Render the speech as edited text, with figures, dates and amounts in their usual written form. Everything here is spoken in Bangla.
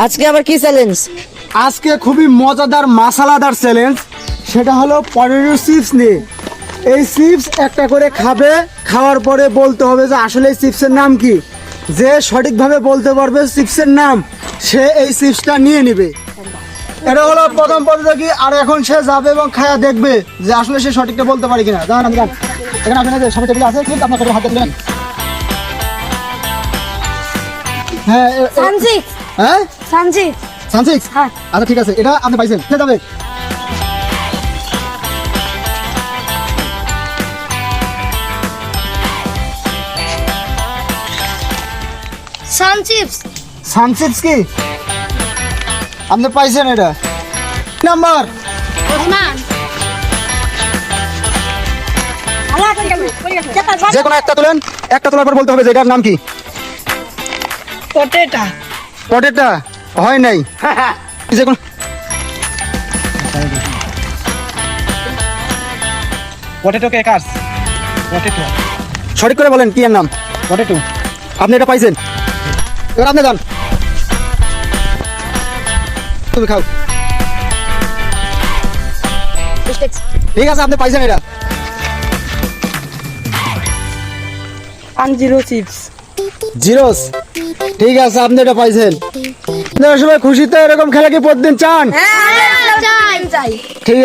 আজকে আবার কি চ্যালেঞ্জ? আজকে খুবই মজাদার মাসালাদার চ্যালেঞ্জ, সেটা হলো পটেটো চিপস নিয়ে। এই চিপস একটা করে খাবে, খাওয়ার পরে বলতে হবে যে আসলে এই চিপসের নাম কি। যে সঠিকভাবে বলতে পারবে চিপসের নাম, সে এই চিপসটা নিয়ে নেবে। এটা হলো প্রথম পদ্ধতি। আর এখন সে যাবে এবং খায়া দেখবে যে আসলে সে সঠিকটা বলতে পারে কিনা। জানেন আমি এখানে আপনার যে সামনে টেবিল আছে, ঠিক আপনার করে হাতে দিলেন। হ্যাঁ সানসিক্স হ্যাঁ সানসিক্স সানসিক্স। হ্যাঁ। আচ্ছা ঠিক আছে, এটা আপনি পাইছেন। কে যাবে? সানচিপস সানসিক্স কি আপনি পাইছেন? এটা নাম্বার ওসমান যে কোনো একটা তোলেন, একটা তোলার পর বলতে হবে যে এটার নাম কি। পটেটা পটেটা হয় নাই। যে কোনো পটেটো কেকার্স। পটেটো সঠিক করে বলেন কি এর নাম। পটেটো আপনি এটা পাইছেন, এবার আপনি যান, তুমি খাও। ঠিক আছে, আপনি পাইছেন এটা। আনজিরো চিপস। জিরোস, ঠিক আছে, আপনি এটা পাইছেন। আপনারা সবাই খুশিতে এরকম খেলা কি প্রতিদিন চান? চাই ঠিক আছে।